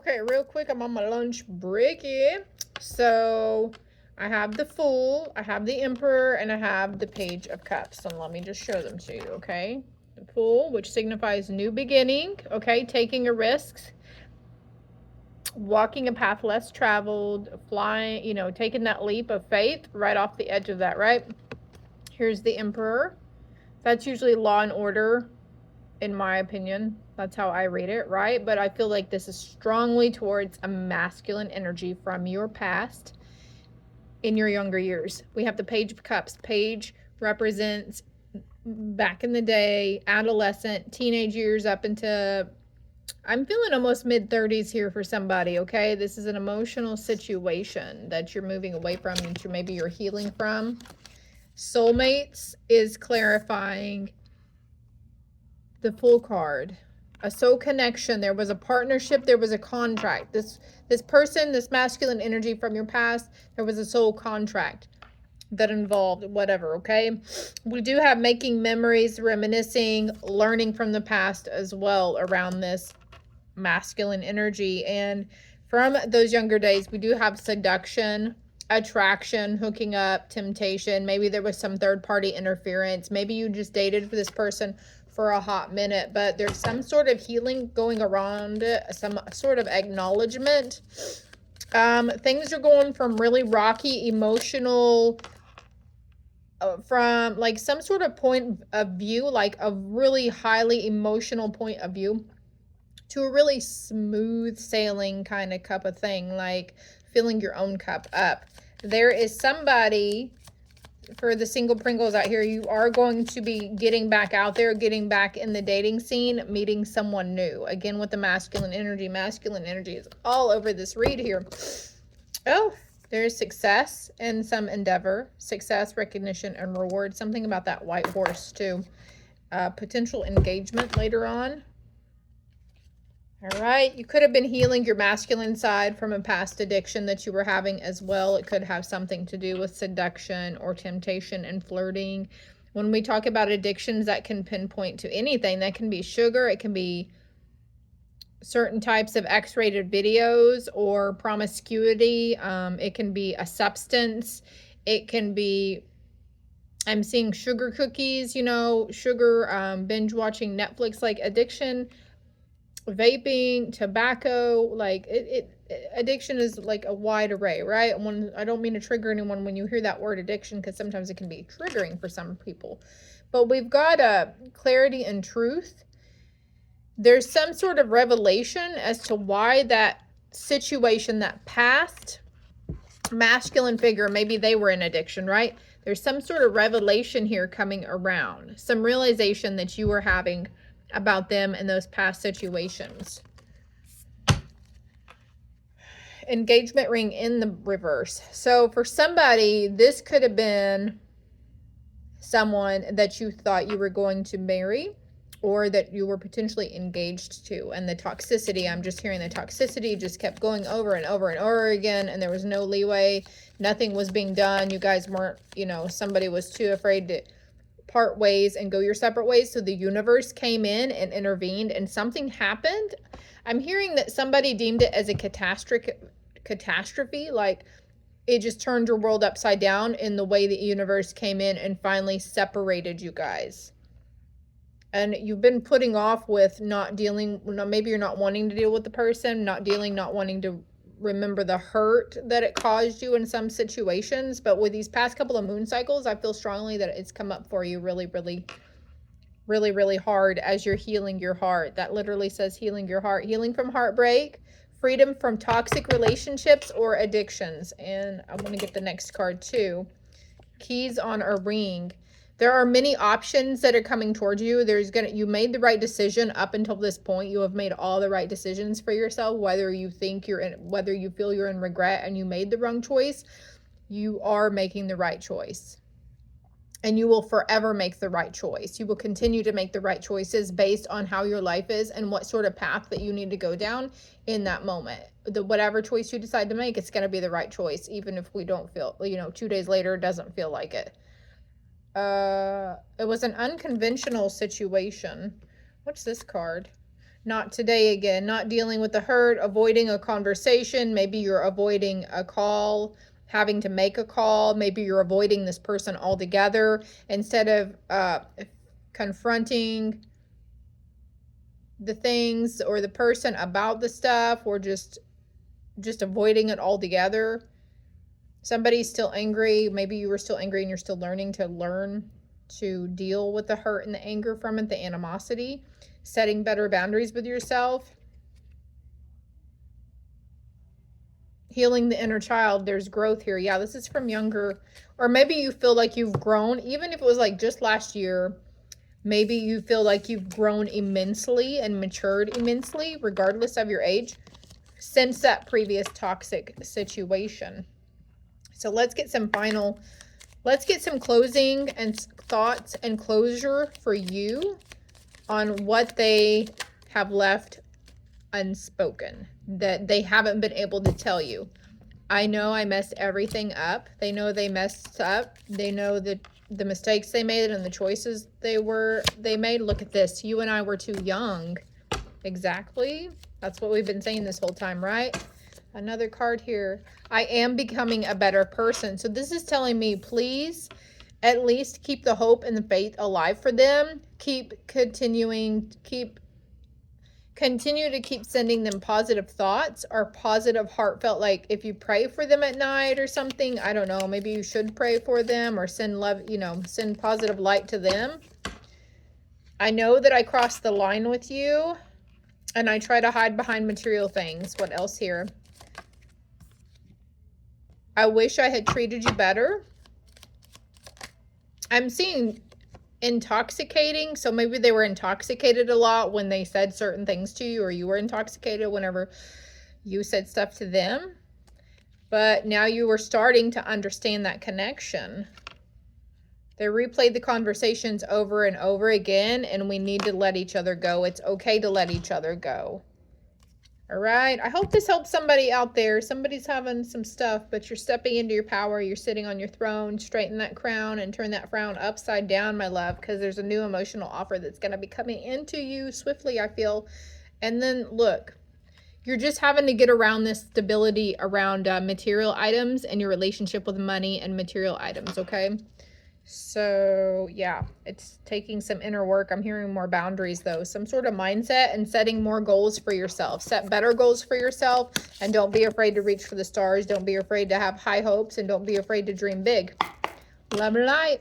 Okay, real quick, I'm on my lunch break here. So I have the Fool, I have the Emperor, and I have the Page of Cups. And let me just show them to you, okay? The Fool, which signifies new beginning, okay? Taking a risk, walking a path less traveled, flying, you know, taking that leap of faith right off the edge of that, right? Here's the Emperor. That's usually law and order, in my opinion. That's how I read it, right? But I feel like this is strongly towards a masculine energy from your past in your younger years. We have the Page of Cups. Page represents back in the day, adolescent, teenage years up into, I'm feeling almost mid-30s here for somebody, okay? This is an emotional situation that you're moving away from, that maybe you're healing from. Soulmates is clarifying the Fool card. A soul connection. There was a partnership. There was a contract. This person, this masculine energy from your past, there was a soul contract that involved whatever, okay? We do have making memories, reminiscing, learning from the past as well around this masculine energy. And from those younger days, we do have seduction, attraction, hooking up, temptation. Maybe there was some third-party interference. Maybe you just dated for this person for a hot minute, but there's some sort of healing going around it, some sort of acknowledgement. Things are going from really rocky, emotional, from like some sort of point of view, like a really highly emotional point of view, to a really smooth sailing kind of cup of thing, like filling your own cup up. There is somebody, for the single Pringles out here, you are going to be getting back out there, getting back in the dating scene, meeting someone new. Again, with the masculine energy. Masculine energy is all over this read here. Oh, there's success in some endeavor. Success, recognition, and reward. Something about that white horse, too. Potential engagement later on. All right, you could have been healing your masculine side from a past addiction that you were having as well. It could have something to do with seduction or temptation and flirting. When we talk about addictions, that can pinpoint to anything. That can be sugar, it can be certain types of X-rated videos or promiscuity. It can be a substance. It can be, I'm seeing sugar cookies, you know, sugar, binge watching Netflix, like addiction. Vaping, tobacco, like addiction is like a wide array, right? When I don't mean to trigger anyone when you hear that word addiction, because sometimes it can be triggering for some people. But we've got a clarity and truth. There's some sort of revelation as to why that situation, that past masculine figure, maybe they were in addiction, right? There's some sort of revelation here coming around, some realization that you were having about them in those past situations. Engagement ring in the reverse. So for somebody, this could have been someone that you thought you were going to marry, or that you were potentially engaged to. And the toxicity, I'm just hearing the toxicity just kept going over and over and over again, and there was no leeway. Nothing was being done. You guys weren't, you know, somebody was too afraid to part ways and go your separate ways. So the universe came in and intervened, and something happened. I'm hearing that somebody deemed it as a catastrophe, like it just turned your world upside down in the way the universe came in and finally separated you guys. And you've been putting off with not dealing, maybe you're not wanting to deal with the person, not wanting to remember the hurt that it caused you in some situations. But with these past couple of moon cycles, I feel strongly that it's come up for you really, really, really, really hard as you're healing your heart. That literally says healing your heart, healing from heartbreak, freedom from toxic relationships or addictions. And I want to get the next card too. Keys on a ring. There are many options that are coming towards you. You made the right decision up until this point. You have made all the right decisions for yourself, whether you feel you're in regret and you made the wrong choice. You are making the right choice. And you will forever make the right choice. You will continue to make the right choices based on how your life is and what sort of path that you need to go down in that moment. Whatever choice you decide to make, it's going to be the right choice, even if we don't feel, 2 days later, it doesn't feel like it. It was an unconventional situation. What's this card? Not today again. Not dealing with the hurt, avoiding a conversation. Maybe you're avoiding a call, having to make a call. Maybe you're avoiding this person altogether instead of confronting the things or the person about the stuff, or just avoiding it altogether. Somebody's still angry. Maybe you were still angry and you're still learning to deal with the hurt and the anger from it, the animosity. Setting better boundaries with yourself. Healing the inner child. There's growth here. Yeah, this is from younger. Or maybe you feel like you've grown, even if it was like just last year. Maybe you feel like you've grown immensely and matured immensely, regardless of your age, since that previous toxic situation. So let's get some closing and thoughts and closure for you on what they have left unspoken, that they haven't been able to tell you. I know I messed everything up. They know they messed up. They know that the mistakes they made and the choices they made. Look at this. You and I were too young. Exactly. That's what we've been saying this whole time, right? Another card here. I am becoming a better person. So this is telling me, please at least keep the hope and the faith alive for them. Continue to keep sending them positive thoughts or positive heartfelt, like if you pray for them at night or something, I don't know, maybe you should pray for them or send love, send positive light to them. I know that I crossed the line with you and I try to hide behind material things. What else here? I wish I had treated you better. I'm seeing intoxicating, so maybe they were intoxicated a lot when they said certain things to you, or you were intoxicated whenever you said stuff to them. But now you were starting to understand that connection. They replayed the conversations over and over again, and we need to let each other go. It's okay to let each other go. All right. I hope this helps somebody out there. Somebody's having some stuff, but you're stepping into your power. You're sitting on your throne. Straighten that crown and turn that frown upside down, my love, because there's a new emotional offer that's going to be coming into you swiftly, I feel. And then look, you're just having to get around this stability around material items and your relationship with money and material items, okay? So yeah, it's taking some inner work. I'm hearing more boundaries though, some sort of mindset and setting more goals for yourself. Set better goals for yourself and don't be afraid to reach for the stars. Don't be afraid to have high hopes and don't be afraid to dream big. Love and light.